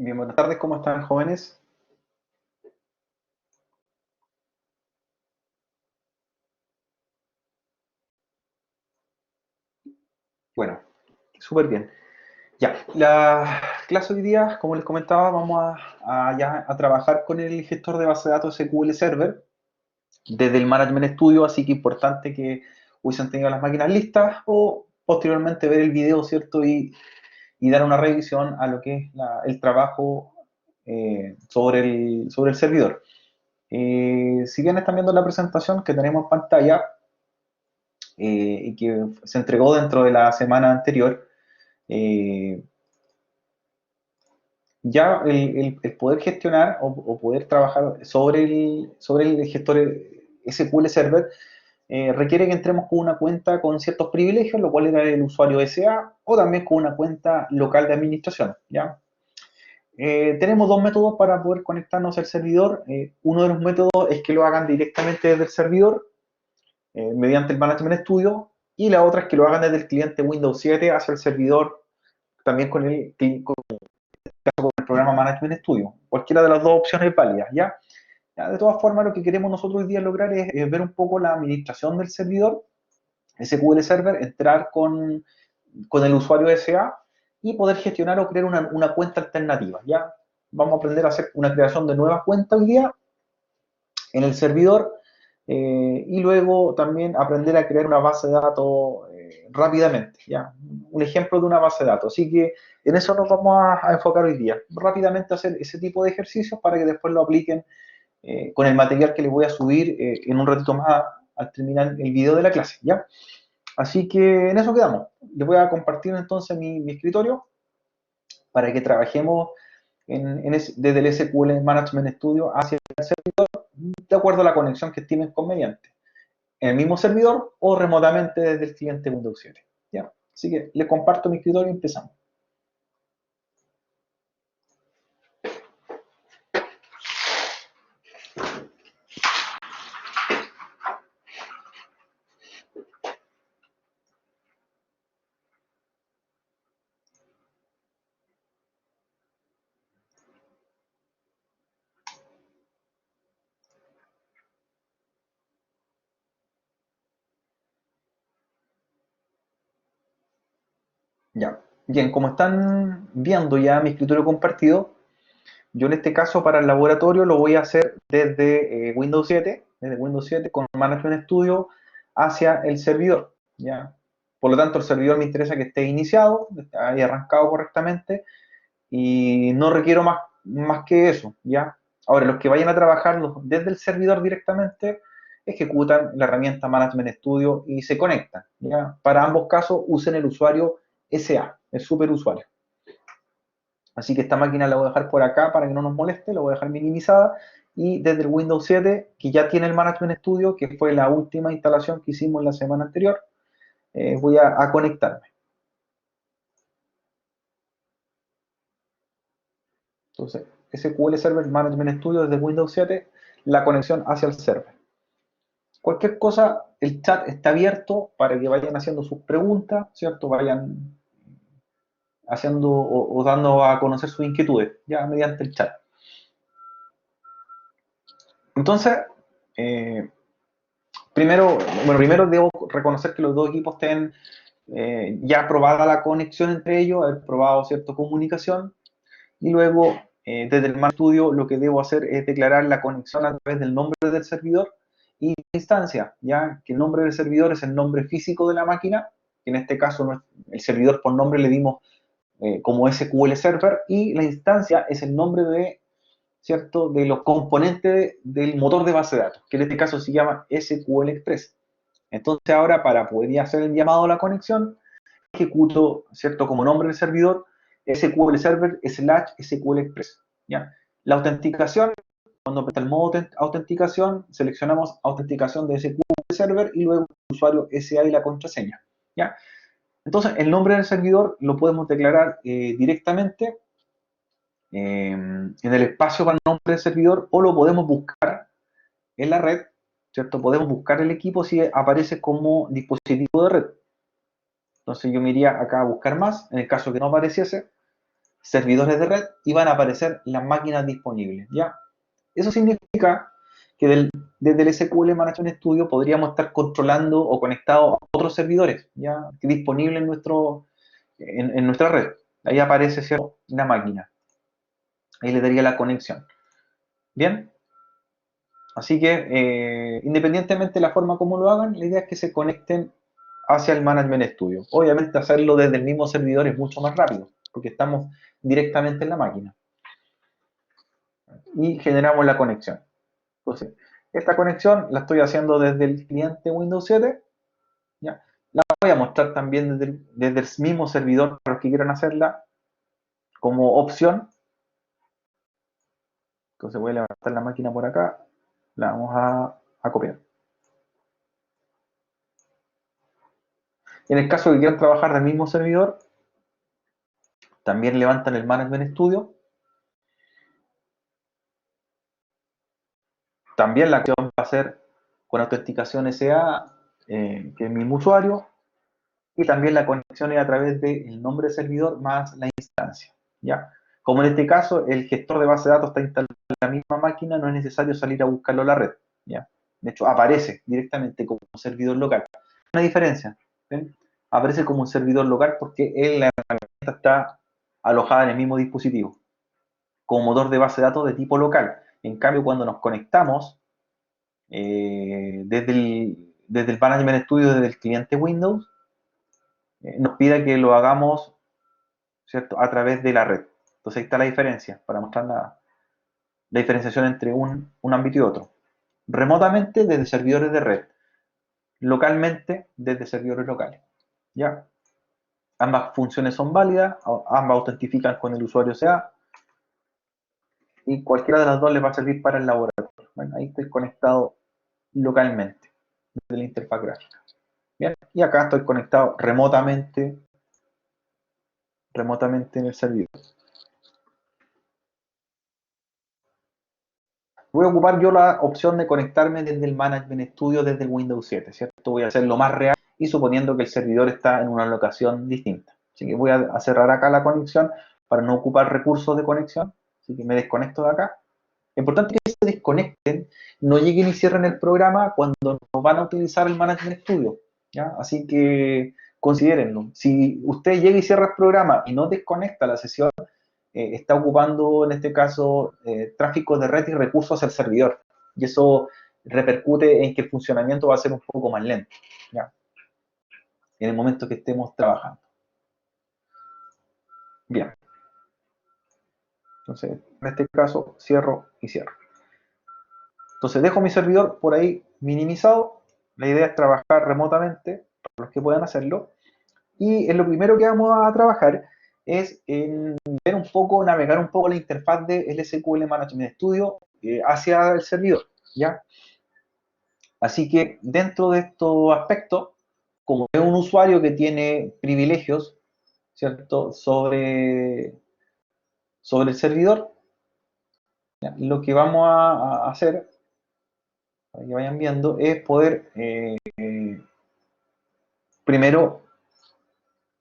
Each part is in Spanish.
Bien, buenas tardes, ¿cómo están, jóvenes? Bueno, súper bien. Ya, la clase hoy día, como les comentaba, vamos ya a trabajar con el gestor de base de datos SQL Server desde el Management Studio, así que importante que hubiesen tenido las máquinas listas o posteriormente ver el video, ¿cierto? Y dar una revisión a lo que es el trabajo sobre el servidor. Si bien están viendo la presentación que tenemos en pantalla, y que se entregó dentro de la semana anterior, eh, ya el poder gestionar o poder trabajar sobre el gestor SQL Server requiere que entremos con una cuenta con ciertos privilegios, lo cual era el usuario SA, o también con una cuenta local de administración, ¿ya? Tenemos dos métodos para poder conectarnos al servidor. Uno de los métodos es que lo hagan directamente desde el servidor, mediante el Management Studio, y la otra es que lo hagan desde el cliente Windows 7 hacia el servidor, también con el programa Management Studio. Cualquiera de las dos opciones es válida, ¿ya? Ya, de todas formas, lo que queremos nosotros hoy día lograr es ver un poco la administración del servidor, SQL Server, entrar con el usuario SA y poder gestionar o crear una cuenta alternativa, ¿ya? Vamos a aprender a hacer una creación de nuevas cuentas hoy día en el servidor, y luego también aprender a crear una base de datos rápidamente, ¿ya? Un ejemplo de una base de datos. Así que en eso nos vamos a enfocar hoy día. Rápidamente hacer ese tipo de ejercicios para que después lo apliquen con el material que les voy a subir en un ratito más al terminar el video de la clase, ¿ya? Así que en eso quedamos. Les voy a compartir entonces mi escritorio para que trabajemos desde el SQL Management Studio hacia el servidor de acuerdo a la conexión que estimen conveniente, en el mismo servidor o remotamente desde el cliente Windows 7. ¿Ya? Así que les comparto mi escritorio y empezamos. Ya. Bien, como están viendo ya mi escritorio compartido, yo en este caso para el laboratorio lo voy a hacer desde Windows 7 con Management Studio hacia el servidor, ¿ya? Por lo tanto, el servidor me interesa que esté iniciado, haya arrancado correctamente y no requiero más que eso, ¿ya? Ahora, los que vayan a trabajar desde el servidor directamente ejecutan la herramienta Management Studio y se conectan, ¿ya? Para ambos casos usen el usuario SA, el superusuario. Así que esta máquina la voy a dejar por acá para que no nos moleste, la voy a dejar minimizada y desde el Windows 7, que ya tiene el Management Studio, que fue la última instalación que hicimos la semana anterior, voy a conectarme. Entonces, SQL Server Management Studio desde Windows 7, la conexión hacia el server. Cualquier cosa, el chat está abierto para que vayan haciendo sus preguntas, ¿cierto? Vayan haciendo o dando a conocer sus inquietudes, ya mediante el chat. Entonces, eh, primero debo reconocer que los dos equipos tienen ya aprobada la conexión entre ellos, haber probado cierta comunicación, y luego desde el Mac Studio lo que debo hacer es declarar la conexión a través del nombre del servidor y la instancia, ya que el nombre del servidor es el nombre físico de la máquina, que en este caso el servidor por nombre le dimos como SQL Server, y la instancia es el nombre ¿cierto? De los componentes del motor de base de datos, que en este caso se llama SQL Express. Entonces ahora para poder hacer el llamado a la conexión, ejecuto, ¿cierto? Como nombre del servidor, SQL Server / SQL Express, ¿ya? La autenticación, cuando aprieta el modo autenticación, seleccionamos autenticación de SQL Server y luego el usuario SA y la contraseña, ¿ya? Entonces, el nombre del servidor lo podemos declarar directamente en el espacio para el nombre del servidor o lo podemos buscar en la red, ¿cierto? Podemos buscar el equipo si aparece como dispositivo de red. Entonces yo me iría acá a buscar más, en el caso que no apareciese, servidores de red y van a aparecer las máquinas disponibles, ¿ya? Eso significa que desde el SQL Management Studio podríamos estar controlando o conectados a otros servidores, ¿ya? Disponibles en nuestra red. Ahí aparece, ¿cierto?, una máquina. Ahí le daría la conexión. ¿Bien? Así que, independientemente de la forma como lo hagan, la idea es que se conecten hacia el Management Studio. Obviamente hacerlo desde el mismo servidor es mucho más rápido, porque estamos directamente en la máquina. Y generamos la conexión. Entonces, esta conexión la estoy haciendo desde el cliente Windows 7. ¿Ya? La voy a mostrar también desde el mismo servidor para los que quieran hacerla como opción. Entonces voy a levantar la máquina por acá, la vamos a copiar. En el caso de que quieran trabajar del mismo servidor, también levantan el Management Studio. También la acción va a ser con autenticación SA, que es el mismo usuario, y también la conexión es a través del nombre del servidor más la instancia, ¿ya? Como en este caso el gestor de base de datos está instalado en la misma máquina, no es necesario salir a buscarlo a la red, ¿ya? De hecho, aparece directamente como un servidor local. Una diferencia, ¿ven? Aparece como un servidor local porque la herramienta está alojada en el mismo dispositivo, como motor de base de datos de tipo local. En cambio, cuando nos conectamos desde el Management Studio, desde el cliente Windows, nos pide que lo hagamos, ¿cierto?, a través de la red. Entonces ahí está la diferencia, para mostrar la diferenciación entre un ámbito y otro. Remotamente desde servidores de red, localmente desde servidores locales. ¿Ya? Ambas funciones son válidas, ambas autentifican con el usuario SEA, y cualquiera de las dos les va a servir para el laboratorio. Bueno, ahí estoy conectado localmente, desde la interfaz gráfica. Bien, y acá estoy conectado remotamente en el servidor. Voy a ocupar yo la opción de conectarme desde el Management Studio, desde el Windows 7, ¿cierto? Voy a hacerlo más real y suponiendo que el servidor está en una locación distinta. Así que voy a cerrar acá la conexión para no ocupar recursos de conexión. Así que me desconecto de acá. Es importante que se desconecten, no lleguen y cierren el programa cuando no van a utilizar el Management Studio, ¿ya? Así que considérenlo. Si usted llega y cierra el programa y no desconecta la sesión, está ocupando en este caso tráfico de red y recursos hacia el servidor. Y eso repercute en que el funcionamiento va a ser un poco más lento, ¿ya?, en el momento que estemos trabajando. Bien. Entonces, en este caso, cierro y cierro. Entonces, dejo mi servidor por ahí minimizado. La idea es trabajar remotamente, para los que puedan hacerlo. Y en lo primero que vamos a trabajar es en ver un poco, navegar un poco la interfaz de SQL Management Studio hacia el servidor, ¿ya? Así que dentro de estos aspectos, como es un usuario que tiene privilegios, ¿cierto?, sobre el servidor, ¿ya?, lo que vamos a hacer, para que vayan viendo, es poder primero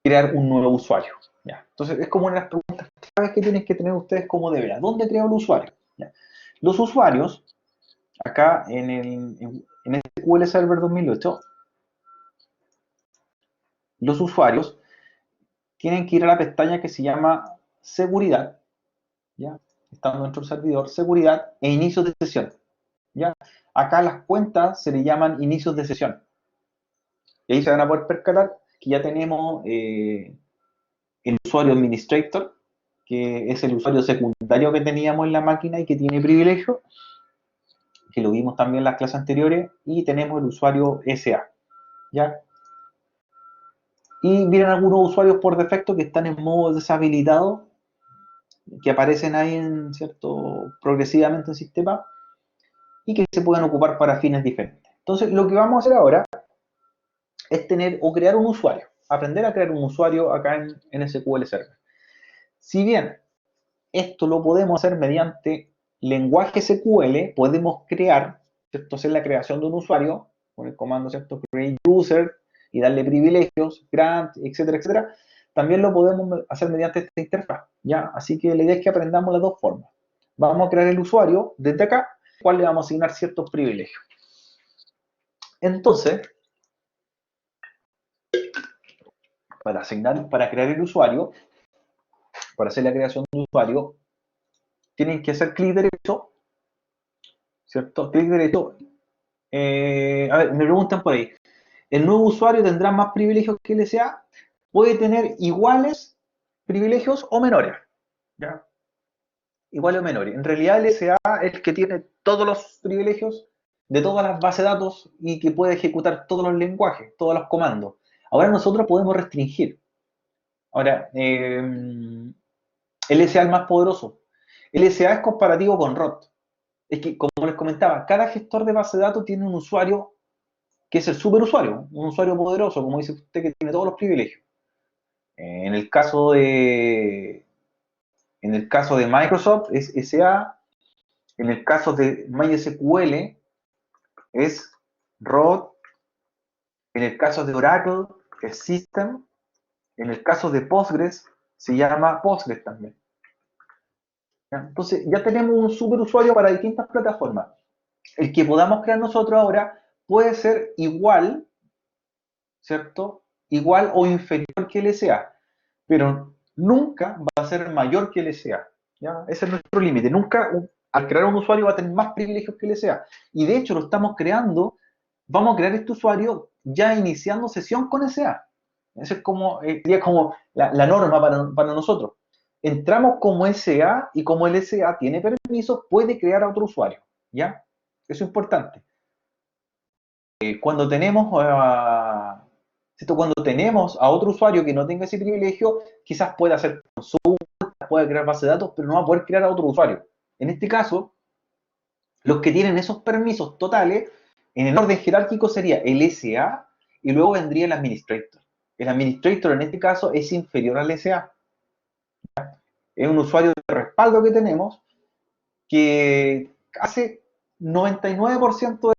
crear un nuevo usuario, ¿ya? Entonces es como una de las preguntas claves que tienen que tener ustedes como debería. ¿Dónde creo el usuario? ¿Ya? Los usuarios, acá en SQL Server 2008, los usuarios tienen que ir a la pestaña que se llama Seguridad, ¿ya?, estando dentro del servidor, Seguridad e Inicios de sesión, ¿ya? Acá las cuentas se le llaman inicios de sesión. Y ahí se van a poder percatar que ya tenemos el usuario administrator, que es el usuario secundario que teníamos en la máquina y que tiene privilegio, que lo vimos también en las clases anteriores, y tenemos el usuario SA, ¿ya? Y vienen algunos usuarios por defecto que están en modo deshabilitado, que aparecen ahí progresivamente en el sistema, y que se pueden ocupar para fines diferentes. Entonces, lo que vamos a hacer ahora es tener o crear un usuario, aprender a crear un usuario acá en SQL Server. Si bien esto lo podemos hacer mediante lenguaje SQL, podemos crear, ¿cierto?, hacer la creación de un usuario con el comando, ¿cierto?, create user, y darle privilegios, grant, etcétera, etcétera. También lo podemos hacer mediante esta interfaz. ¿ya? Así que la idea es que aprendamos las dos formas. Vamos a crear el usuario desde acá, al cual le vamos a asignar ciertos privilegios. Entonces, para crear el usuario, para hacer la creación de un usuario, tienen que hacer clic derecho, ¿cierto? Clic derecho. A ver, me preguntan por ahí, ¿el nuevo usuario tendrá más privilegios que el SA? Puede tener iguales privilegios o menores, ¿ya? Iguales o menores. En realidad el SA es el que tiene todos los privilegios de todas las bases de datos y que puede ejecutar todos los lenguajes, todos los comandos. Ahora nosotros podemos restringir. Ahora, LSA es el más poderoso. LSA es comparativo con ROT. Es que, como les comentaba, cada gestor de base de datos tiene un usuario que es el superusuario, un usuario poderoso, como dice usted, que tiene todos los privilegios. En el caso de, en el caso de Microsoft es SA, en el caso de MySQL es ROT, en el caso de Oracle es System, en el caso de Postgres se llama Postgres también. ¿Ya? Entonces ya tenemos un superusuario para distintas plataformas. El que podamos crear nosotros ahora puede ser igual, ¿cierto? Igual o inferior que el SA, pero nunca va a ser mayor que el SA. ¿Ya? Ese es nuestro límite. Nunca, al crear un usuario, va a tener más privilegios que el SA. Y de hecho lo estamos creando, vamos a crear este usuario ya iniciando sesión con SA. Eso es como, sería como la norma para nosotros. Entramos como SA y como el SA tiene permiso, puede crear a otro usuario. ¿Ya? Eso es importante. Cuando tenemos cuando tenemos a otro usuario que no tenga ese privilegio, quizás pueda hacer consultas, puede crear base de datos, pero no va a poder crear a otro usuario. En este caso, los que tienen esos permisos totales, en el orden jerárquico sería el SA y luego vendría el administrator. El administrator en este caso es inferior al SA. Es un usuario de respaldo que tenemos que hace 99%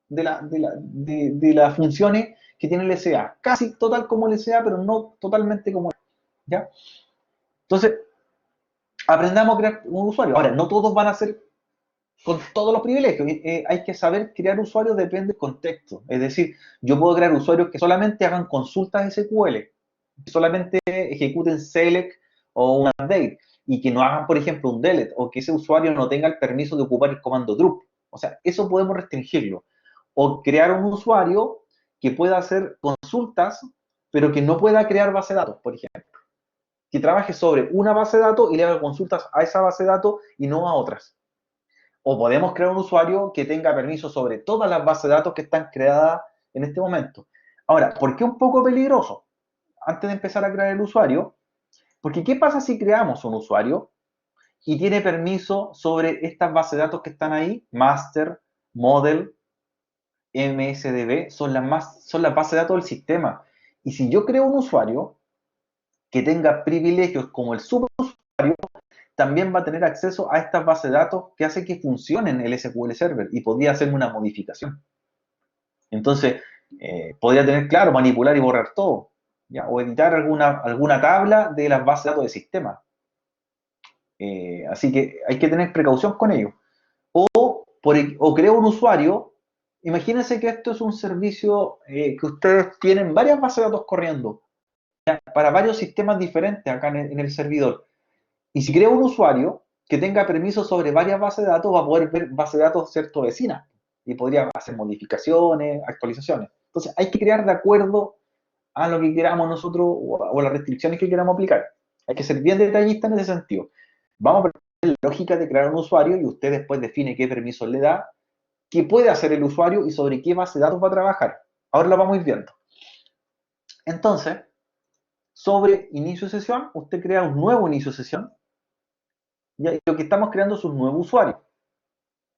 de las funciones que tiene el SA. Casi total como el SA, pero no totalmente como el, ¿ya? Entonces, aprendamos a crear un usuario. Ahora, no todos van a ser con todos los privilegios. Hay que saber crear usuarios, depende del contexto. Es decir, yo puedo crear usuarios que solamente hagan consultas SQL, que solamente ejecuten select o un update, y que no hagan, por ejemplo, un delete, o que ese usuario no tenga el permiso de ocupar el comando drup. O sea, eso podemos restringirlo. O crear un usuario que pueda hacer consultas, pero que no pueda crear base de datos, por ejemplo. Que trabaje sobre una base de datos y le haga consultas a esa base de datos y no a otras. O podemos crear un usuario que tenga permiso sobre todas las bases de datos que están creadas en este momento. Ahora, ¿por qué un poco peligroso? Antes de empezar a crear el usuario, porque ¿qué pasa si creamos un usuario y tiene permiso sobre estas bases de datos que están ahí? Master, Model, MSDB, son las bases de datos del sistema. Y si yo creo un usuario que tenga privilegios como el superusuario, también va a tener acceso a estas bases de datos que hace que funcionen el SQL Server y podría hacerme una modificación. Entonces, podría tener, claro, manipular y borrar todo, ¿ya? O editar alguna tabla de las bases de datos del sistema. Así que hay que tener precaución con ello. O creo un usuario, imagínense que esto es un servicio que ustedes tienen varias bases de datos corriendo, ¿ya? Para varios sistemas diferentes acá en el servidor. Y si creo un usuario que tenga permiso sobre varias bases de datos, va a poder ver bases de datos, ¿cierto?, vecinas. Y podría hacer modificaciones, actualizaciones. Entonces, hay que crear de acuerdo a lo que queramos nosotros o a las restricciones que queramos aplicar. Hay que ser bien detallista en ese sentido. Vamos a ver la lógica de crear un usuario y usted después define qué permisos le da, qué puede hacer el usuario y sobre qué base de datos va a trabajar. Ahora lo vamos a ir viendo. Entonces, sobre inicio de sesión, usted crea un nuevo inicio de sesión. ¿Ya? Y lo que estamos creando es un nuevo usuario.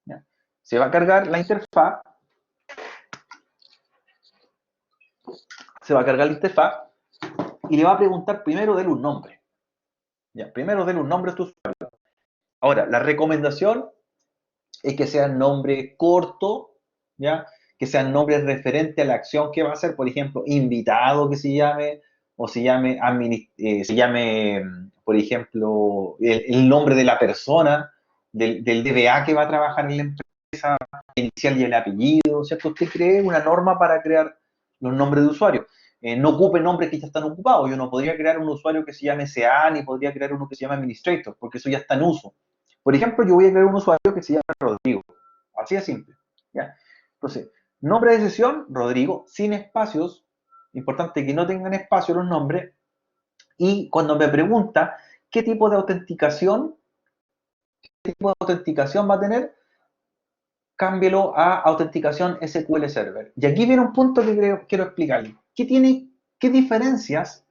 ¿Ya? Se va a cargar la interfaz. Se va a cargar la interfaz y le va a preguntar primero denle un nombre. ¿Ya? Primero denle un nombre a tu usuario. Ahora, la recomendación es que sea un nombre corto, ¿ya? Que sea un nombre referente a la acción que va a hacer, por ejemplo, invitado que se llame, o se llame por ejemplo, el nombre de la persona, del DBA que va a trabajar en la empresa, el inicial y el apellido, ¿cierto? Usted cree una norma para crear los nombres de usuario. No ocupe nombres que ya están ocupados. Yo no podría crear un usuario que se llame CA, ni podría crear uno que se llame Administrator, porque eso ya está en uso. Por ejemplo, yo voy a crear un usuario que se llame Rodrigo. Así de simple. ¿Ya? Entonces, nombre de sesión, Rodrigo, sin espacios. Importante que no tengan espacio los nombres. Y cuando me pregunta qué tipo de autenticación va a tener, cámbielo a autenticación SQL Server. Y aquí viene un punto que quiero explicarle. ¿Qué diferencias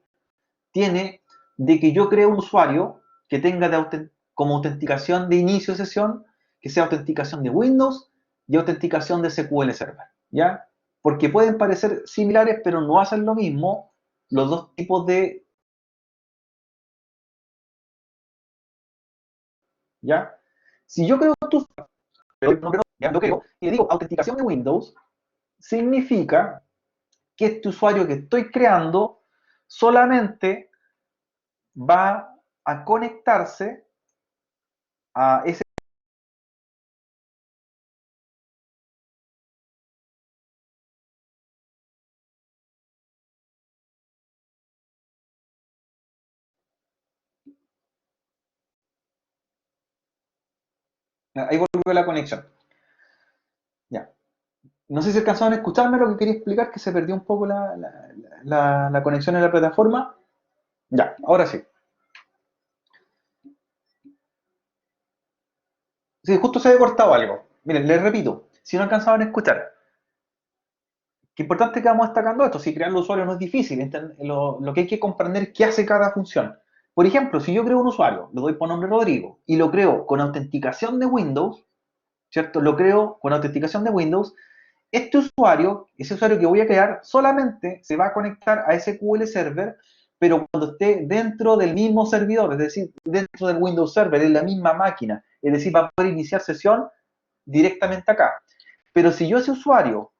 tiene de que yo cree un usuario que tenga como autenticación de inicio de sesión, que sea autenticación de Windows y autenticación de SQL Server? ¿Ya? Porque pueden parecer similares, pero no hacen lo mismo los dos tipos de... ¿Ya? Si yo creo tu ya lo creo, y le digo autenticación de Windows, significa que este usuario que estoy creando solamente va a conectarse a ese... Ahí volvió la conexión. Ya. No sé si alcanzaron a escucharme lo que quería explicar, que se perdió un poco la conexión en la plataforma. Ya, ahora sí. Sí, justo se había cortado algo. Miren, les repito, si no alcanzaban a escuchar, qué importante que vamos destacando esto. Si crear el usuario no es difícil, lo que hay que comprender es qué hace cada función. Por ejemplo, si yo creo un usuario, le doy por nombre Rodrigo, y lo creo con autenticación de Windows, ¿cierto? Lo creo con autenticación de Windows. Este usuario, ese usuario que voy a crear, solamente se va a conectar a SQL Server, pero cuando esté dentro del mismo servidor, es decir, dentro del Windows Server, en la misma máquina, es decir, va a poder iniciar sesión directamente acá. Pero si yo ese usuario,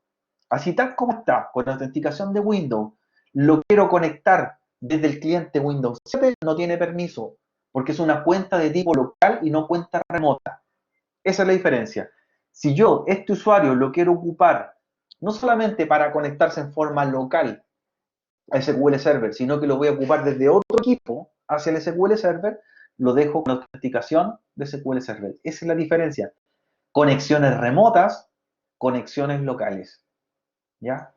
así tal como está, con la autenticación de Windows, lo quiero conectar desde el cliente Windows 7, no tiene permiso, porque es una cuenta de tipo local y no cuenta remota. Esa es la diferencia. Si yo, este usuario, lo quiero ocupar no solamente para conectarse en forma local a SQL Server, sino que lo voy a ocupar desde otro equipo hacia el SQL Server, lo dejo con autenticación de SQL Server. Esa es la diferencia. Conexiones remotas, conexiones locales. ¿Ya?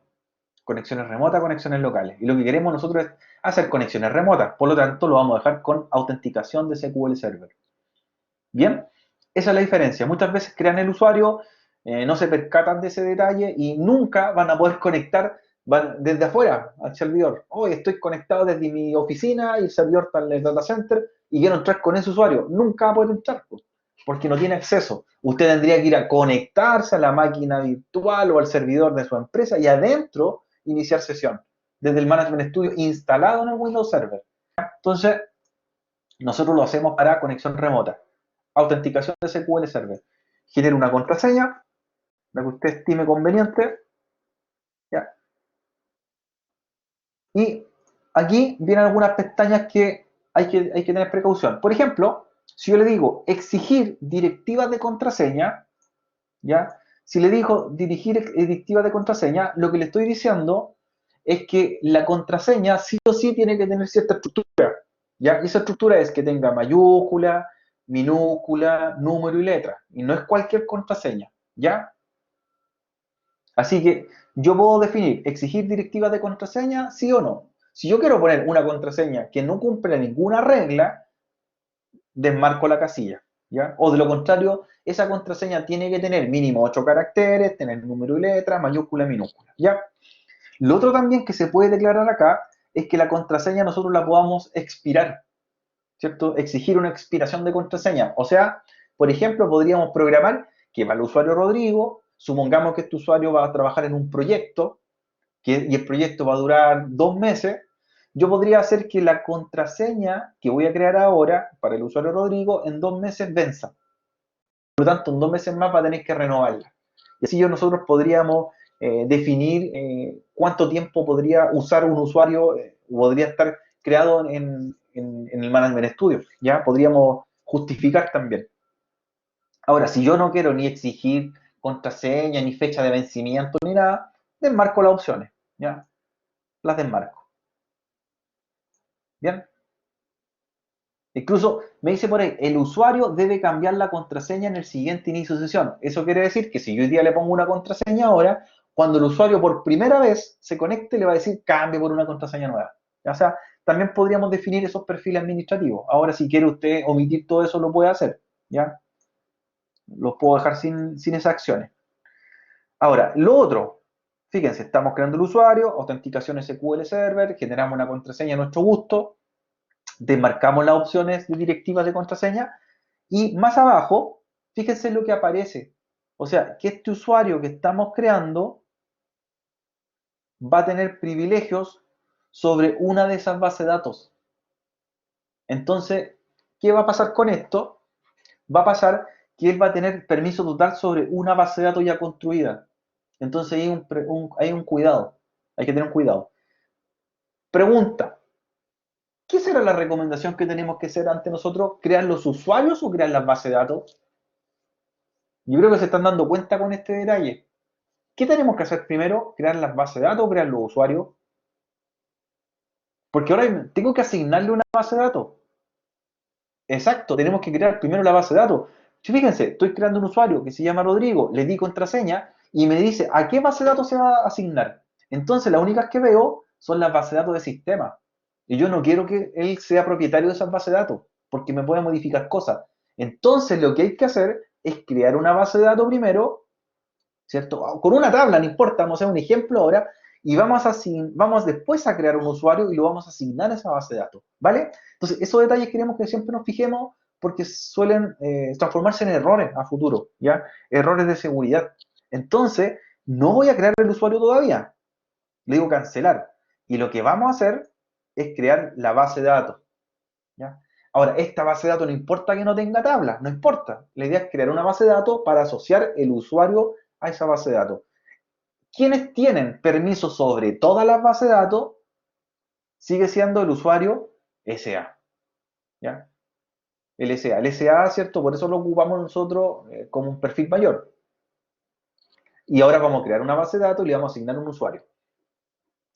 Conexiones remotas, conexiones locales. Y lo que queremos nosotros es hacer conexiones remotas. Por lo tanto, lo vamos a dejar con autenticación de SQL Server. Bien, esa es la diferencia. Muchas veces crean el usuario, no se percatan de ese detalle y nunca van a poder conectar desde afuera al servidor. Hoy estoy conectado desde mi oficina y el servidor está en el data center y quiero entrar con ese usuario. Nunca va a poder entrar porque no tiene acceso. Usted tendría que ir a conectarse a la máquina virtual o al servidor de su empresa y adentro iniciar sesión desde el Management Studio instalado en el Windows Server. Entonces, nosotros lo hacemos para conexión remota. Autenticación de SQL Server. Genera una contraseña, la que usted estime conveniente. ¿Ya? Y aquí vienen algunas pestañas que hay que tener precaución. Por ejemplo, si yo le digo exigir directivas de contraseña, ¿ya? Si le digo dirigir directivas de contraseña, lo que le estoy diciendo es que la contraseña sí o sí tiene que tener cierta estructura, ¿ya? Y esa estructura es que tenga mayúscula, minúscula, número y letra. Y no es cualquier contraseña, ¿ya? Así que yo puedo definir, exigir directivas de contraseña, sí o no. Si yo quiero poner una contraseña que no cumple ninguna regla, desmarco la casilla, ¿ya? O de lo contrario, esa contraseña tiene que tener mínimo 8 caracteres, tener número y letra, mayúscula, minúscula, ¿ya? Lo otro también que se puede declarar acá es que la contraseña nosotros la podamos expirar, ¿cierto? Exigir una expiración de contraseña. O sea, por ejemplo, podríamos programar que para el usuario Rodrigo, supongamos que este usuario va a trabajar en un proyecto y el proyecto va a durar 2 meses, yo podría hacer que la contraseña que voy a crear ahora para el usuario Rodrigo en 2 meses venza. Por lo tanto, en 2 meses más va a tener que renovarla. Y así nosotros podríamos definir cuánto tiempo podría usar un usuario, podría estar creado en el Management Studio, ¿ya? Podríamos justificar también. Ahora, si yo no quiero ni exigir contraseña, ni fecha de vencimiento, ni nada, desmarco las opciones, ¿ya? Las desmarco. ¿Bien? Incluso me dice por ahí, el usuario debe cambiar la contraseña en el siguiente inicio de sesión. Eso quiere decir que si yo hoy día le pongo una contraseña ahora, cuando el usuario por primera vez se conecte, le va a decir cambie por una contraseña nueva. O sea, también podríamos definir esos perfiles administrativos. Ahora, si quiere usted omitir todo eso, lo puede hacer. ¿Ya? Los puedo dejar sin esas acciones. Ahora, lo otro, fíjense, estamos creando el usuario, autenticación SQL Server, generamos una contraseña a nuestro gusto, desmarcamos las opciones de directivas de contraseña y más abajo, fíjense lo que aparece. O sea, que este usuario que estamos creando va a tener privilegios sobre una de esas bases de datos. Entonces, ¿qué va a pasar con esto? Va a pasar que él va a tener permiso total sobre una base de datos ya construida. Entonces hay un cuidado, hay que tener un cuidado. Pregunta, ¿qué será la recomendación que tenemos que hacer ante nosotros? ¿Crear los usuarios o crear las bases de datos? Yo creo que se están dando cuenta con este detalle. ¿Qué tenemos que hacer primero? ¿Crear las bases de datos o crear los usuarios? Porque ahora tengo que asignarle una base de datos. Exacto, tenemos que crear primero la base de datos. Fíjense, estoy creando un usuario que se llama Rodrigo, le di contraseña y me dice a qué base de datos se va a asignar. Entonces, las únicas que veo son las bases de datos de sistema. Y yo no quiero que él sea propietario de esas bases de datos, porque me puede modificar cosas. Entonces, lo que hay que hacer es crear una base de datos primero, ¿cierto? Con una tabla, no importa, vamos a hacer un ejemplo ahora, y vamos después a crear un usuario y lo vamos a asignar a esa base de datos, ¿vale? Entonces, esos detalles queremos que siempre nos fijemos porque suelen transformarse en errores a futuro, ¿ya? Errores de seguridad. Entonces, no voy a crear el usuario todavía, le digo cancelar. Y lo que vamos a hacer es crear la base de datos, ¿ya? Ahora, esta base de datos no importa que no tenga tabla, no importa. La idea es crear una base de datos para asociar el usuario a esa base de datos. Quienes tienen permiso sobre todas las bases de datos sigue siendo el usuario SA, ¿ya? El SA. El SA, ¿cierto? Por eso lo ocupamos nosotros como un perfil mayor. Y ahora vamos a crear una base de datos y le vamos a asignar un usuario.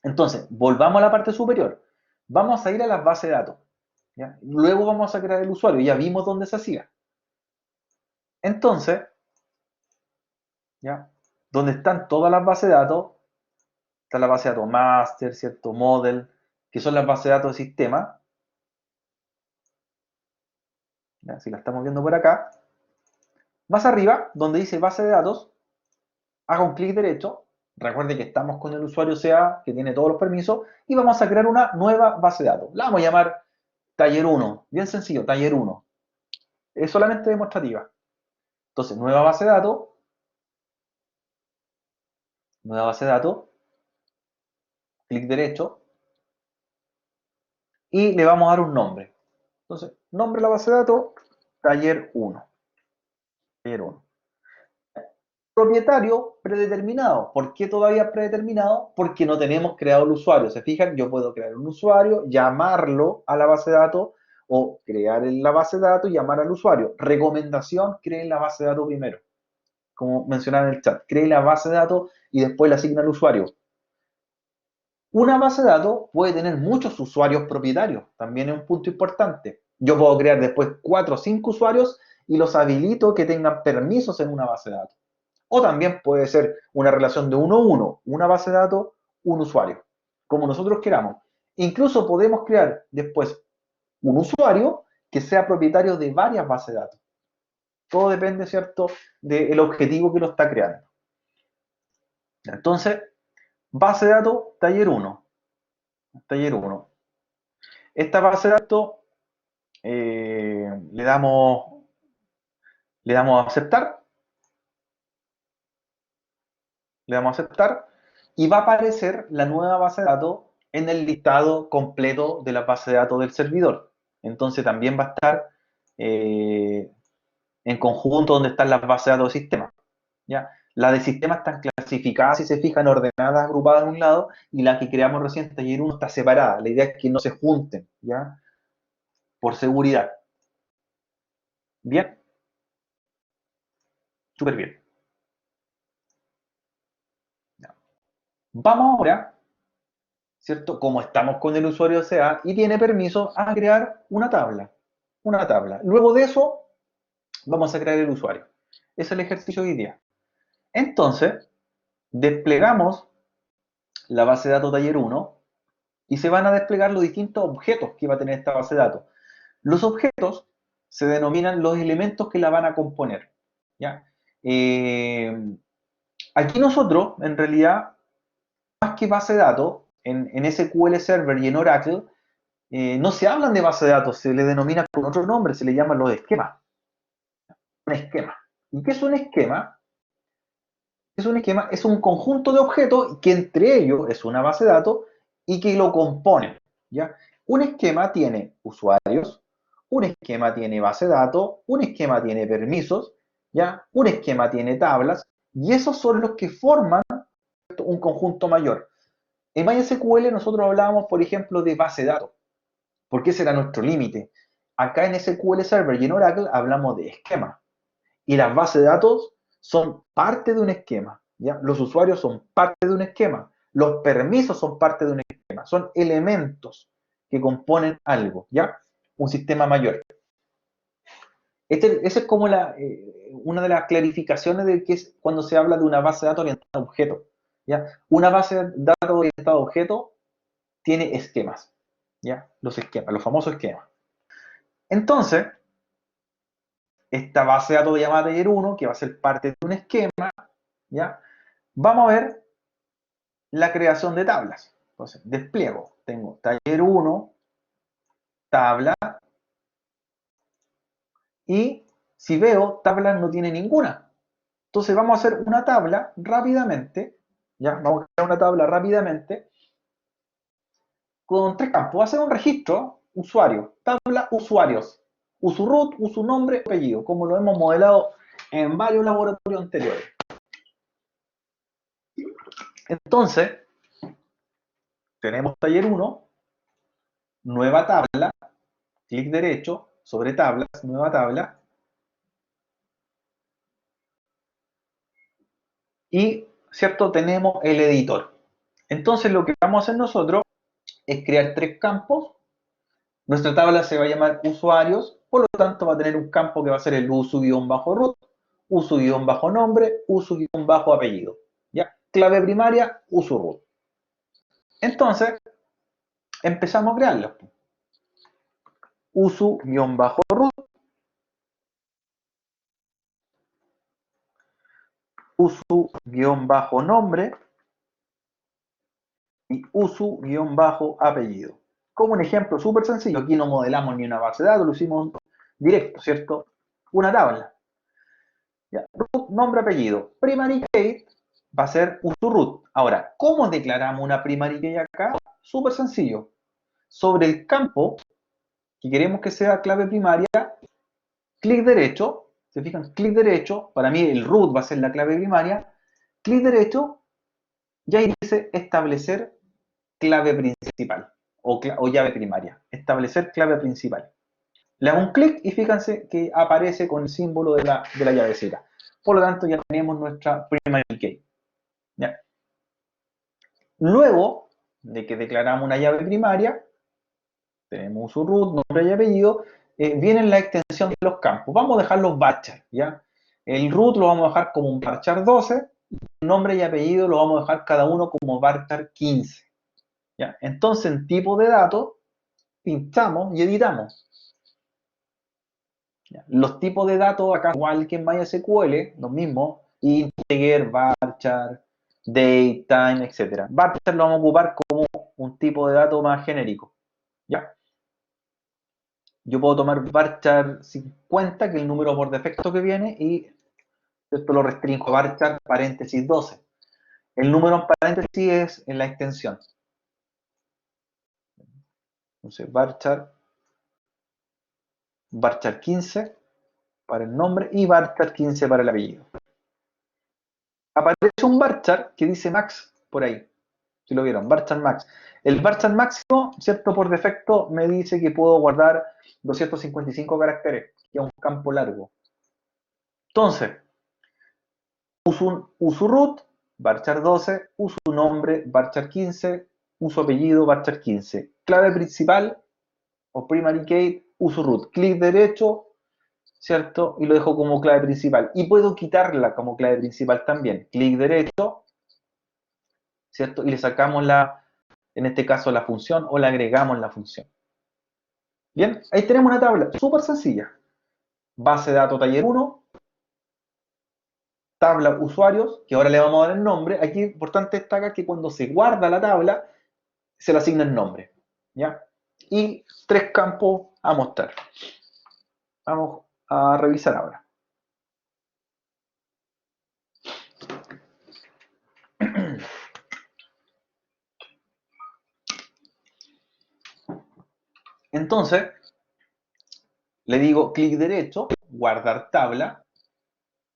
Entonces, volvamos a la parte superior. Vamos a ir a las bases de datos, ¿ya? Luego vamos a crear el usuario. Ya vimos dónde se hacía. Entonces, ¿ya? Donde están todas las bases de datos, está la base de datos master, ¿cierto? Model, que son las bases de datos de sistema. ¿Ya? Si la estamos viendo por acá. Más arriba, donde dice base de datos, haga un clic derecho. Recuerde que estamos con el usuario SEA, que tiene todos los permisos, y vamos a crear una nueva base de datos. La vamos a llamar taller 1. Bien sencillo, taller 1. Es solamente demostrativa. Entonces, nueva base de datos, clic derecho, y le vamos a dar un nombre. Entonces, nombre de la base de datos, taller 1. Taller 1. Propietario predeterminado. ¿Por qué todavía predeterminado? Porque no tenemos creado el usuario. ¿Se fijan? Yo puedo crear un usuario, llamarlo a la base de datos o crear en la base de datos y llamar al usuario. Recomendación, creen la base de datos primero. Como mencionaba en el chat, cree la base de datos y después le asigna al usuario. Una base de datos puede tener muchos usuarios propietarios. También es un punto importante. Yo puedo crear después 4 o 5 usuarios y los habilito que tengan permisos en una base de datos. O también puede ser una relación de 1 a 1, una base de datos, un usuario, como nosotros queramos. Incluso podemos crear después un usuario que sea propietario de varias bases de datos. Todo depende, ¿cierto?, del objetivo que lo está creando. Entonces, base de datos, taller 1. Taller 1. Esta base de datos le damos a aceptar. Le damos a aceptar y va a aparecer la nueva base de datos en el listado completo de la base de datos del servidor. Entonces también va a estar en conjunto donde están las bases de datos del sistema. ¿Ya? La de sistemas están clasificadas, si se fijan, ordenadas, agrupadas en un lado, y la que creamos recién, taller 1, está separada. La idea es que no se junten, ¿ya? Por seguridad. ¿Bien? Súper bien. Ya. Vamos ahora, ¿cierto? Como estamos con el usuario CA y tiene permiso a crear una tabla. Una tabla. Luego de eso, vamos a crear el usuario. Ese es el ejercicio de hoy día. Entonces, desplegamos la base de datos taller 1 y se van a desplegar los distintos objetos que va a tener esta base de datos. Los objetos se denominan los elementos que la van a componer. ¿Ya? Aquí nosotros, en realidad, más que base de datos, en SQL Server y en Oracle, no se hablan de base de datos, se le denomina con otro nombre, se le llaman los esquemas. Un esquema. ¿Y qué es un esquema? Es un esquema, es un conjunto de objetos que entre ellos es una base de datos y que lo componen. ¿Ya? Un esquema tiene usuarios, un esquema tiene base de datos, un esquema tiene permisos, ¿ya? Un esquema tiene tablas, y esos son los que forman un conjunto mayor. En MySQL nosotros hablábamos, por ejemplo, de base de datos, porque ese era nuestro límite. Acá en SQL Server y en Oracle hablamos de esquemas. Y las bases de datos son parte de un esquema, ¿ya? Los usuarios son parte de un esquema, los permisos son parte de un esquema, son elementos que componen algo, ¿ya? Un sistema mayor. Esa es como una de las clarificaciones de que es cuando se habla de una base de datos orientada a objetos, ¿ya? Una base de datos orientada a objetos tiene esquemas, ¿ya? Los esquemas, los famosos esquemas. Entonces, esta base de datos llamada taller 1, que va a ser parte de un esquema, ¿ya? Vamos a ver la creación de tablas. Entonces, despliego. Tengo taller 1, tabla, y si veo, tablas no tiene ninguna. Entonces vamos a hacer una tabla rápidamente, ¿ya? Vamos a crear una tabla rápidamente con tres campos. Va a ser un registro, usuario, tabla, usuarios, usuroot, usunombre, apellido, como lo hemos modelado en varios laboratorios anteriores. Entonces, tenemos taller 1, nueva tabla, clic derecho, sobre tablas, nueva tabla, y, ¿cierto? Tenemos el editor. Entonces, lo que vamos a hacer nosotros es crear tres campos. Nuestra tabla se va a llamar usuarios, por lo tanto va a tener un campo que va a ser el uso-root, uso-nombre, uso-apellido. ¿Ya? Clave primaria, uso-root. Entonces, empezamos a crearlos. Uso-root, uso-nombre y uso-apellido. Como un ejemplo súper sencillo, aquí no modelamos ni una base de datos, lo hicimos directo, ¿cierto? Una tabla. ¿Ya? Root, nombre, apellido. Primary key va a ser usuroot. Ahora, ¿cómo declaramos una primary key acá? Súper sencillo. Sobre el campo que queremos que sea clave primaria, clic derecho, se fijan, clic derecho, para mí el root va a ser la clave primaria, clic derecho, y ahí dice establecer clave principal o llave primaria. Establecer clave principal. Le hago un clic y fíjense que aparece con el símbolo de la llavecita. Por lo tanto, ya tenemos nuestra primary key. ¿Ya? Luego de que declaramos una llave primaria, tenemos su root, nombre y apellido, viene la extensión de los campos. Vamos a dejar los varchar, ¿ya? El root lo vamos a dejar como un varchar 12, nombre y apellido lo vamos a dejar cada uno como varchar 15. ¿Ya? Entonces, en tipo de datos, pinchamos y editamos. ¿Ya? Los tipos de datos acá, igual que en MySQL, los mismos, integer, varchar, date, time, etc. Varchar lo vamos a ocupar como un tipo de dato más genérico. ¿Ya? Yo puedo tomar varchar 50, que es el número por defecto que viene, y esto lo restringo a varchar paréntesis 12. El número en paréntesis es en la extensión. Entonces, varchar 15 para el nombre y varchar 15 para el apellido. aparece un varchar que dice max por ahí, si lo vieron, varchar max. El varchar máximo, ¿cierto? Por defecto me dice que puedo guardar 255 caracteres, que es un campo largo. Entonces, uso root, varchar 12, uso nombre, varchar 15, uso apellido, varchar 15. Clave principal o primary key, uso root. Clic derecho, ¿cierto? Y lo dejo como clave principal. Y puedo quitarla como clave principal también. Clic derecho, ¿cierto? Y le sacamos en este caso la función o le agregamos la función. Bien, ahí tenemos una tabla súper sencilla. Base de datos taller 1, tabla usuarios, que ahora le vamos a dar el nombre. Aquí es importante destacar que cuando se guarda la tabla, se le asigna el nombre. ¿Ya? Y 3 campos a mostrar. Vamos a revisar ahora. Entonces, le digo clic derecho, guardar tabla,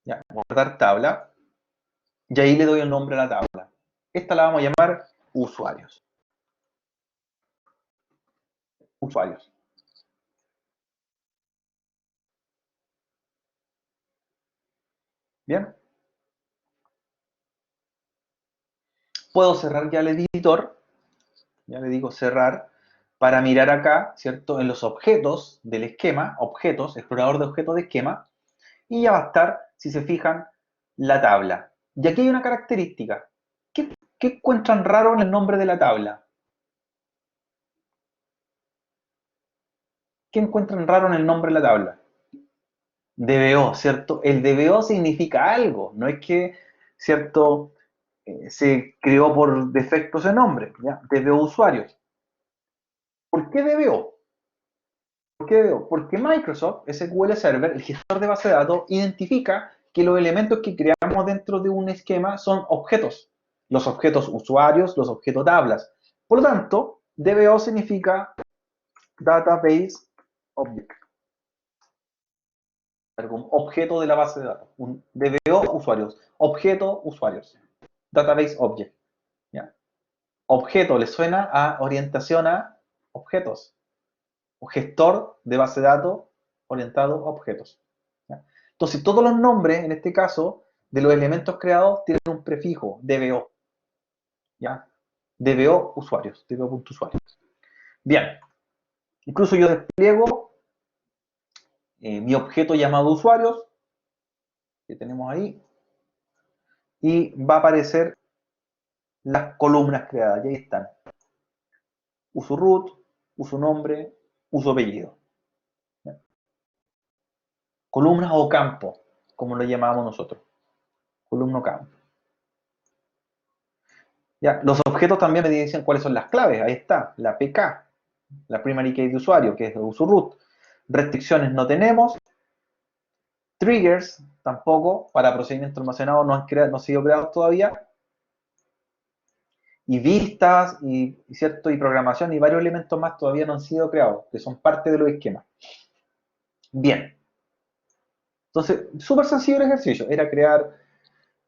¿ya? Guardar tabla, y ahí le doy el nombre a la tabla. Esta la vamos a llamar usuarios. Usuarios. Bien. Puedo cerrar ya el editor, ya le digo cerrar, para mirar acá, ¿cierto? En los objetos del esquema, objetos, explorador de objetos de esquema, y ya va a estar, si se fijan, la tabla. Y aquí hay una característica. ¿Qué encuentran raro en el nombre de la tabla? ¿Qué encuentran raro en el nombre de la tabla? DBO, ¿cierto? El DBO significa algo, no es que, ¿cierto? Se creó por defecto ese nombre, ¿ya? DBO usuarios. ¿Por qué DBO? ¿Por qué DBO? Porque Microsoft SQL Server, el gestor de base de datos, identifica que los elementos que creamos dentro de un esquema son objetos. Los objetos usuarios, los objetos tablas. Por lo tanto, DBO significa Database Object. Un objeto de la base de datos. Un DBO usuarios. Objeto usuarios. Database Object. ¿Ya? Objeto le suena a orientación a objetos. Un gestor de base de datos orientado a objetos. ¿Ya? Entonces, todos los nombres, en este caso, de los elementos creados tienen un prefijo, DBO. ¿Ya? DBO usuarios, DBO.usuarios. Bien, incluso yo despliego mi objeto llamado usuarios, que tenemos ahí, y va a aparecer las columnas creadas, y ahí están. Uso root, uso nombre, uso apellido. ¿Ya? Columnas o campos, como lo llamamos nosotros. Columna o campo. ¿Ya? Los objetos también me dicen cuáles son las claves. Ahí está, la PK, la primary key de usuario, que es el uso root. Restricciones no tenemos. Triggers tampoco, para procedimientos almacenados no han sido creados todavía. Y vistas ¿cierto? Y programación y varios elementos más todavía no han sido creados, que son parte de los esquemas. Bien. Entonces, súper sencillo el ejercicio. Era crear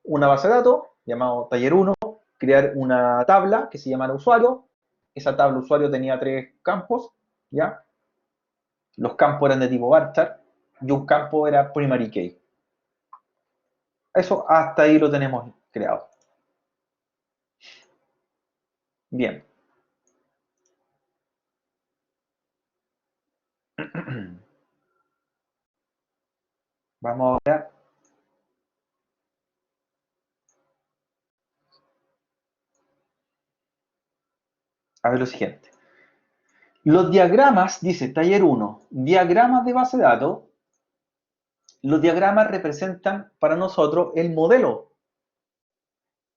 una base de datos llamado taller 1, crear una tabla que se llamara usuario. Esa tabla usuario tenía 3 campos, ¿ya? Los campos eran de tipo varchar y un campo era primary key. Eso hasta ahí lo tenemos creado. Bien. Vamos ahora a ver lo siguiente. Los diagramas, dice taller 1, diagramas de base de datos. Los diagramas representan para nosotros el modelo,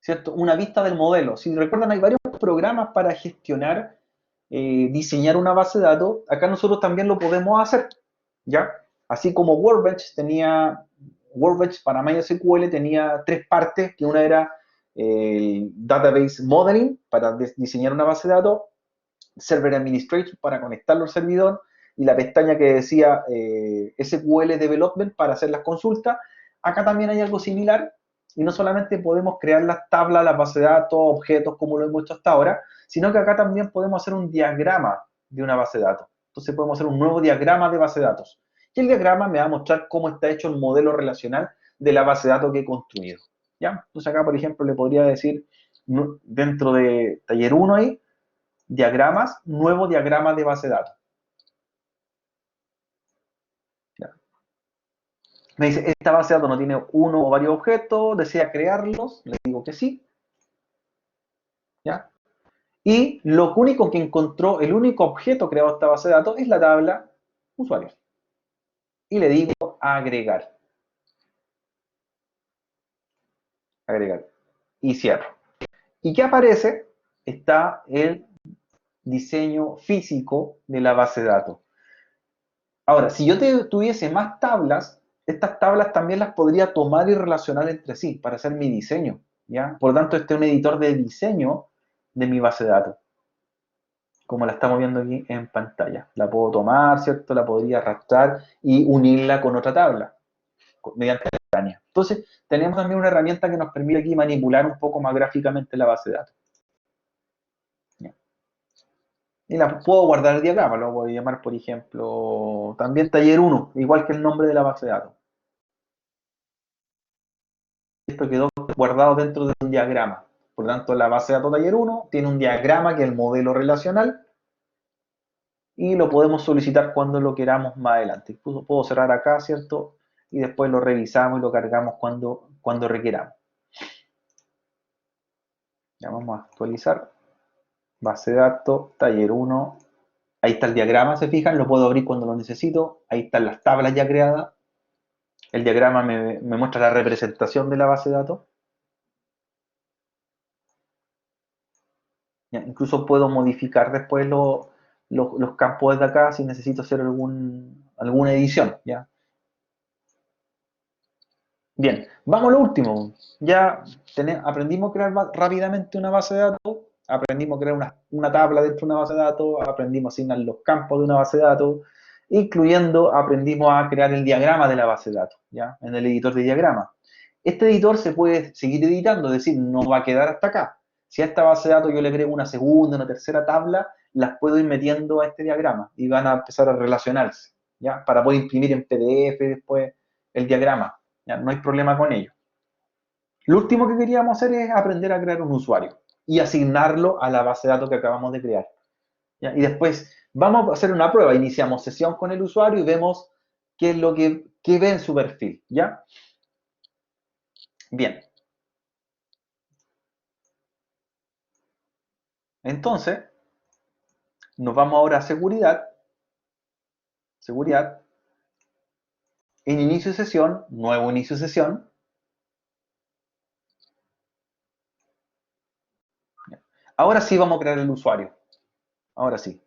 ¿cierto? Una vista del modelo. Si recuerdan, hay varios programas para gestionar, diseñar una base de datos. Acá nosotros también lo podemos hacer, ¿ya? Así como Workbench para MySQL tenía 3 partes, que una era el Database Modeling para diseñar una base de datos, Server Administration para conectarlo al servidor, y la pestaña que decía SQL Development para hacer las consultas. Acá también hay algo similar, Y no solamente podemos crear las tablas, las bases de datos, objetos, como lo hemos hecho hasta ahora, sino que acá también podemos hacer un diagrama de una base de datos. Entonces podemos hacer un nuevo diagrama de base de datos. Y el diagrama me va a mostrar cómo está hecho el modelo relacional de la base de datos que he construido. ¿Ya? Entonces acá, por ejemplo, le podría decir, dentro de taller 1 ahí, diagramas, nuevo diagrama de base de datos. ¿Ya? Me dice, esta base de datos no tiene uno o varios objetos, desea crearlos, le digo que sí. ¿Ya? Y lo único que encontró, el único objeto creado en esta base de datos es la tabla usuarios. Y le digo agregar. Agregar. Y cierro. ¿Y qué aparece? Está el diseño físico de la base de datos. Ahora, si yo tuviese más tablas, estas tablas también las podría tomar y relacionar entre sí para hacer mi diseño. ¿Ya? Por lo tanto, este es un editor de diseño de mi base de datos, como la estamos viendo aquí en pantalla. La puedo tomar, ¿cierto? La podría arrastrar y unirla con otra tabla mediante la pestaña. Entonces, tenemos también una herramienta que nos permite aquí manipular un poco más gráficamente la base de datos. ¿Ya? Y la puedo guardar el diagrama, lo voy a llamar, por ejemplo, también taller 1, igual que el nombre de la base de datos. Esto quedó guardado dentro de un diagrama. Por lo tanto, la base de datos taller 1 tiene un diagrama que es el modelo relacional y lo podemos solicitar cuando lo queramos más adelante. Incluso puedo cerrar acá, ¿cierto? Y después lo revisamos y lo cargamos cuando requeramos. Ya vamos a actualizar. Base de datos, taller 1. Ahí está el diagrama, se fijan, lo puedo abrir cuando lo necesito. Ahí están las tablas ya creadas. El diagrama me muestra la representación de la base de datos. ¿Ya? Incluso puedo modificar después los campos de acá si necesito hacer alguna edición. ¿Ya? Bien, vamos a lo último. Ya aprendimos a crear rápidamente una base de datos, aprendimos a crear una tabla dentro de una base de datos, aprendimos a asignar los campos de una base de datos, incluyendo aprendimos a crear el diagrama de la base de datos, ¿ya? En el editor de diagrama. Este editor se puede seguir editando, es decir, no va a quedar hasta acá. Si a esta base de datos yo le agrego una segunda, una tercera tabla, las puedo ir metiendo a este diagrama y van a empezar a relacionarse, ¿ya? Para poder imprimir en PDF después el diagrama. ¿Ya? No hay problema con ello. Lo último que queríamos hacer es aprender a crear un usuario y asignarlo a la base de datos que acabamos de crear. ¿Ya? Y después vamos a hacer una prueba. Iniciamos sesión con el usuario y vemos qué es lo que ve en su perfil. ¿Ya? Bien. Entonces, nos vamos ahora a seguridad. Seguridad. En inicio de sesión, nuevo inicio de sesión. Ahora sí vamos a crear el usuario. Ahora sí.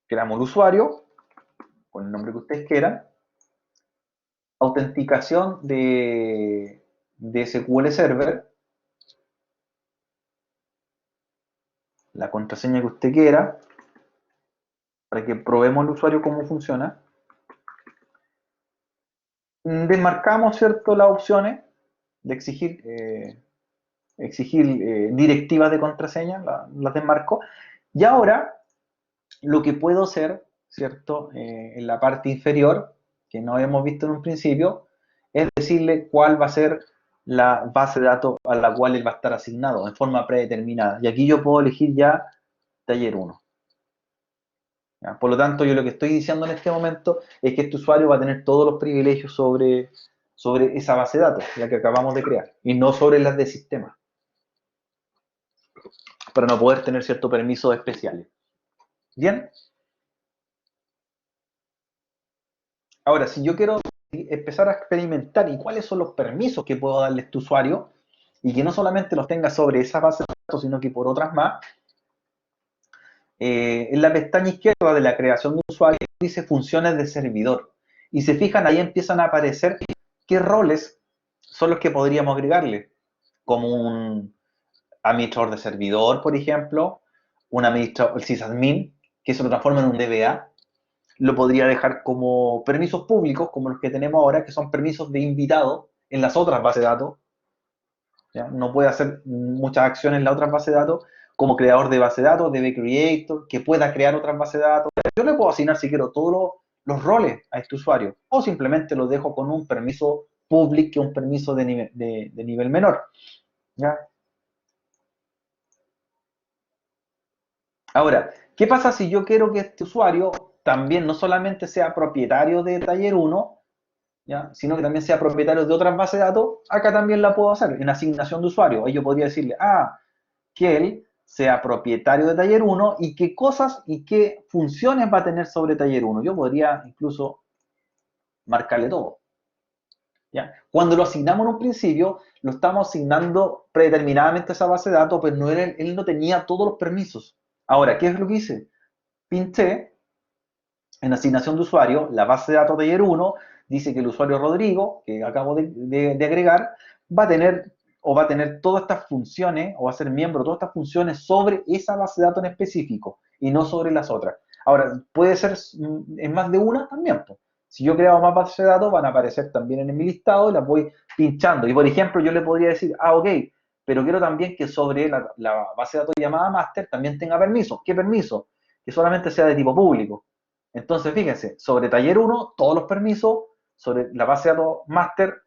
Creamos el usuario con el nombre que ustedes quieran. Autenticación de SQL Server. La contraseña que usted quiera. Para que probemos el usuario cómo funciona. Desmarcamos, ¿cierto?, las opciones de exigir directivas de contraseña, las desmarco. Y ahora, lo que puedo hacer, ¿cierto?, en la parte inferior, que no hemos visto en un principio, es decirle cuál va a ser la base de datos a la cual él va a estar asignado, en forma predeterminada. Y aquí yo puedo elegir ya taller 1. ¿Ya? Por lo tanto, yo lo que estoy diciendo en este momento es que este usuario va a tener todos los privilegios sobre esa base de datos, la que acabamos de crear, y no sobre las de sistema, para no poder tener ciertos permisos especiales. Bien. Ahora, si yo quiero empezar a experimentar y cuáles son los permisos que puedo darle a este usuario, y que no solamente los tenga sobre esa base de datos, sino que por otras más, en la pestaña izquierda de la creación de usuario dice funciones de servidor. Y se fijan, ahí empiezan a aparecer qué roles son los que podríamos agregarle, como un administrador de servidor, por ejemplo, un administrador, el sysadmin, que eso lo transforma en un DBA. Lo podría dejar como permisos públicos, como los que tenemos ahora, que son permisos de invitado, en las otras bases de datos, ¿ya? No puede hacer muchas acciones en las otras bases de datos, como creador de base de datos, DB Creator, que pueda crear otras bases de datos. Yo le puedo asignar, si quiero, todos los roles a este usuario, o simplemente lo dejo con un permiso public, que es un permiso de nivel menor, ¿ya? Ahora, ¿qué pasa si yo quiero que este usuario también no solamente sea propietario de Taller 1, ¿ya? Sino que también sea propietario de otras bases de datos? Acá también la puedo hacer, en asignación de usuario. Ahí yo podría decirle, que él sea propietario de Taller 1 y qué cosas y qué funciones va a tener sobre Taller 1. Yo podría incluso marcarle todo, ¿ya? Cuando lo asignamos en un principio, lo estamos asignando predeterminadamente a esa base de datos, pero él no tenía todos los permisos. Ahora, ¿qué es lo que hice? Pinché en asignación de usuario, la base de datos Taller 1 dice que el usuario Rodrigo, que acabo de agregar, va a tener va a tener todas estas funciones o va a ser miembro de todas estas funciones sobre esa base de datos en específico y no sobre las otras. Ahora, puede ser en más de una también. Pues. Si yo creo más bases de datos, van a aparecer también en mi listado y las voy pinchando. Y por ejemplo, yo le podría decir, ok, pero quiero también que sobre la base de datos llamada master también tenga permiso. ¿Qué permiso? Que solamente sea de tipo público. Entonces, fíjense, sobre taller 1, todos los permisos, sobre la base de datos master,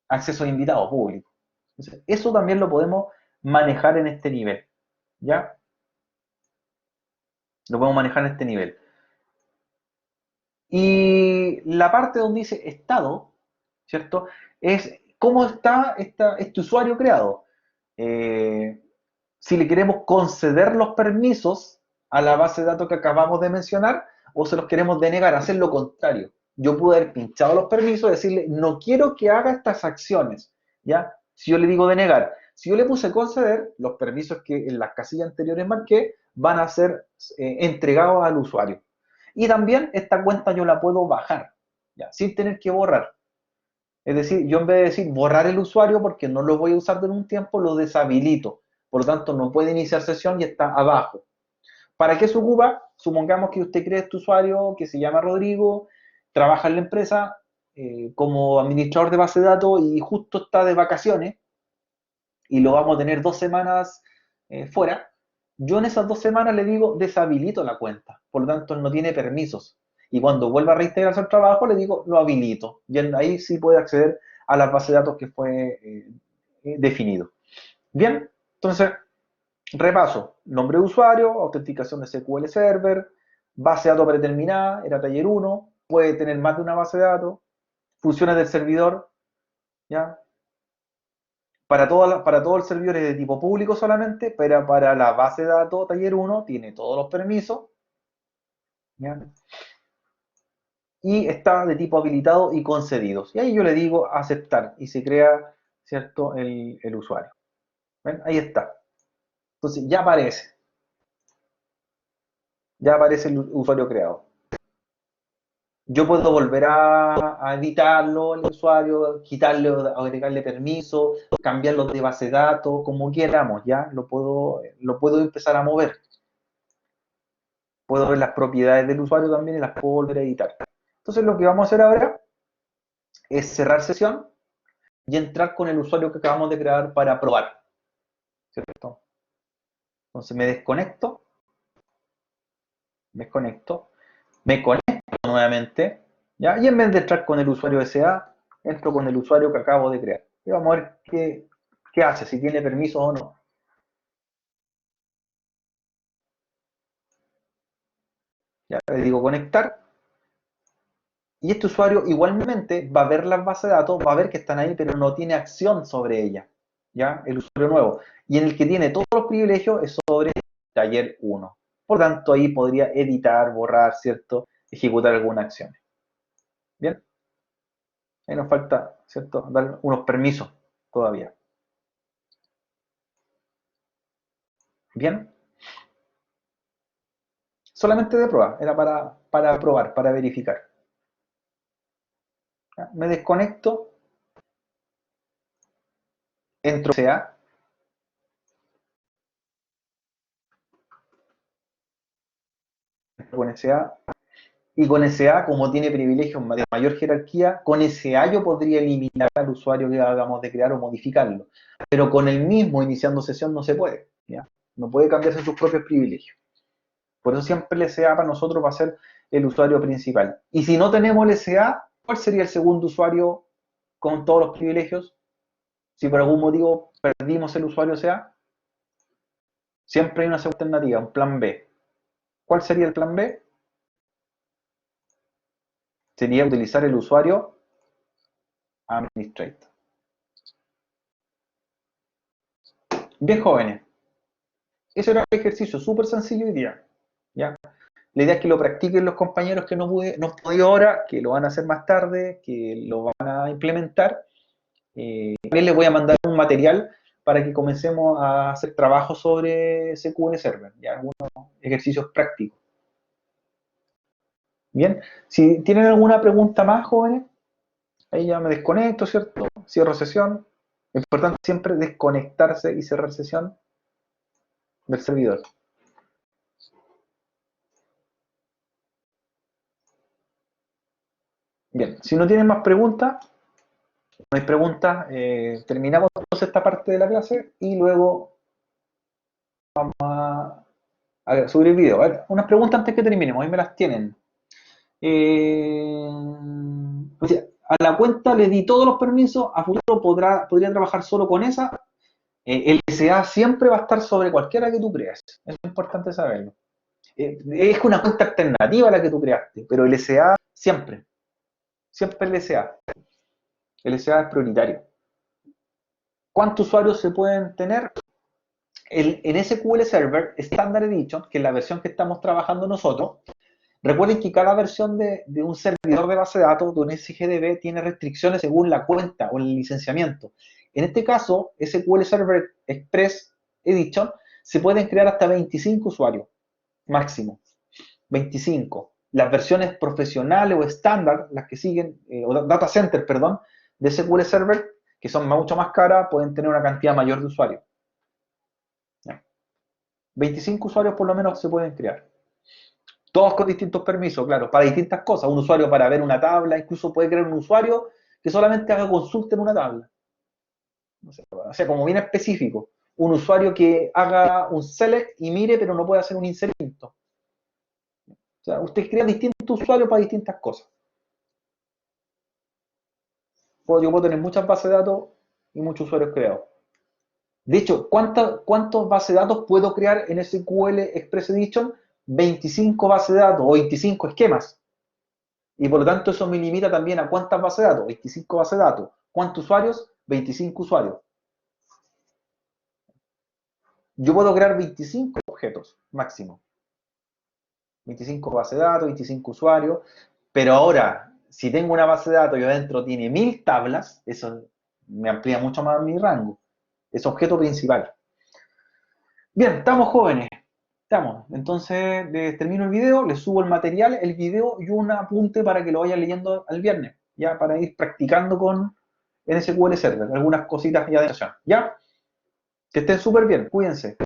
acceso a invitado público. Entonces, eso también lo podemos manejar en este nivel, ¿ya? Lo podemos manejar en este nivel. Y la parte donde dice estado, ¿cierto? Es cómo está este usuario creado. Eh, si le queremos conceder los permisos a la base de datos que acabamos de mencionar o se los queremos denegar, hacer lo contrario. Yo puedo haber pinchado los permisos y decirle, no quiero que haga estas acciones, ¿ya? Si yo le digo denegar, si yo le puse conceder, los permisos que en las casillas anteriores marqué van a ser entregados al usuario. Y también esta cuenta yo la puedo bajar, ¿ya? Sin tener que borrar. Es decir, yo en vez de decir borrar el usuario porque no lo voy a usar en un tiempo, lo deshabilito. Por lo tanto, no puede iniciar sesión y está abajo. ¿Para qué se ocupa? Supongamos que usted cree este usuario que se llama Rodrigo, trabaja en la empresa como administrador de base de datos y justo está de vacaciones y lo vamos a tener 2 semanas fuera. Yo en esas 2 semanas le digo deshabilito la cuenta. Por lo tanto, no tiene permisos. Y cuando vuelva a reintegrarse al trabajo, le digo lo habilito. Y ahí sí puede acceder a la base de datos que fue definido. Bien, entonces repaso, nombre de usuario, autenticación de SQL Server, base de datos predeterminada, era taller 1, puede tener más de una base de datos, funciones del servidor, ¿ya? Para todo el servidor es de tipo público solamente, pero para la base de datos taller 1 tiene todos los permisos, ¿ya? Y está de tipo habilitado y concedidos. Y ahí yo le digo aceptar y se crea, ¿cierto?, el usuario. ¿Ven? Ahí está. Entonces ya aparece el usuario creado. Yo puedo volver a editarlo, el usuario, quitarle o agregarle permiso, cambiarlo de base de datos, como queramos, ¿ya? Lo puedo empezar a mover. Puedo ver las propiedades del usuario también y las puedo volver a editar. Entonces lo que vamos a hacer ahora es cerrar sesión y entrar con el usuario que acabamos de crear para probar, ¿cierto? Entonces me conecto nuevamente, ¿ya? Y en vez de entrar con el usuario SA, entro con el usuario que acabo de crear. Y vamos a ver qué hace, si tiene permiso o no. Ya le digo conectar. Y este usuario igualmente va a ver las bases de datos, va a ver que están ahí, pero no tiene acción sobre ellas. ¿Ya? El usuario nuevo. Y en el que tiene todos los privilegios es sobre taller 1. Por tanto, ahí podría editar, borrar, ¿cierto? Ejecutar alguna acción. Bien. Ahí nos falta, ¿cierto? Dar unos permisos todavía. Bien. Solamente de prueba. Era para probar, para verificar. ¿Ya? Me desconecto. Entro a con SA Y con SA, como tiene privilegios de mayor jerarquía, con SA yo podría eliminar al usuario que hagamos de crear o modificarlo. Pero con el mismo iniciando sesión no se puede. ¿Ya? No puede cambiarse sus propios privilegios. Por eso siempre el SA para nosotros va a ser el usuario principal. Y si no tenemos el SA, ¿cuál sería el segundo usuario con todos los privilegios? Si por algún motivo perdimos el usuario SA, siempre hay una segunda alternativa, un plan B. ¿Cuál sería el plan B? Sería utilizar el usuario administrator. Bien, jóvenes, ese era el ejercicio, súper sencillo hoy día. ¿Ya? La idea es que lo practiquen los compañeros que no han podido ahora, que lo van a hacer más tarde, que lo van a implementar. También les voy a mandar un material para que comencemos a hacer trabajo sobre SQL Server, ¿ya? Algunos ejercicios prácticos. Bien, si tienen alguna pregunta más, jóvenes, ahí ya me desconecto, ¿cierto? Cierro sesión. Es importante siempre desconectarse y cerrar sesión del servidor. Bien, si no tienen más preguntas, no hay preguntas, terminamos entonces esta parte de la clase y luego vamos a subir el video. A ver, unas preguntas antes que terminemos, ahí me las tienen. O sea, a la cuenta le di todos los permisos, a futuro podría trabajar solo con esa. El SA siempre va a estar sobre cualquiera que tú creas. Eso es importante saberlo. Es una cuenta alternativa a la que tú creaste, pero el SA siempre. Siempre el SA. El SA es prioritario. ¿Cuántos usuarios se pueden tener? En SQL Server Standard Edition, que es la versión que estamos trabajando nosotros, recuerden que cada versión de un servidor de base de datos, de un SGDB, tiene restricciones según la cuenta o el licenciamiento. En este caso, SQL Server Express Edition, se pueden crear hasta 25 usuarios, máximo. 25. Las versiones profesionales o estándar, las que siguen, o data center, perdón, de SQL Server, que son mucho más caras, pueden tener una cantidad mayor de usuarios. 25 usuarios por lo menos se pueden crear. Todos con distintos permisos, claro, para distintas cosas. Un usuario para ver una tabla, incluso puede crear un usuario que solamente haga consulta en una tabla. O sea, como bien específico. Un usuario que haga un select y mire, pero no puede hacer un inserimiento. O sea, usted crea distintos usuarios para distintas cosas. Yo puedo tener muchas bases de datos y muchos usuarios creados. De hecho, ¿cuántos bases de datos puedo crear en SQL Express Edition? 25 bases de datos o 25 esquemas. Y por lo tanto eso me limita también a cuántas bases de datos, 25 bases de datos. ¿Cuántos usuarios? 25 usuarios. Yo puedo crear 25 objetos máximo. 25 bases de datos, 25 usuarios. Pero ahora, si tengo una base de datos y adentro tiene 1000 tablas, eso me amplía mucho más mi rango. Es objeto principal. Bien, estamos jóvenes. Estamos. Entonces, termino el video, les subo el material, el video y un apunte para que lo vayan leyendo al viernes, ya para ir practicando con SQL Server, algunas cositas ya de sesión. ¿Ya? Que estén súper bien, cuídense.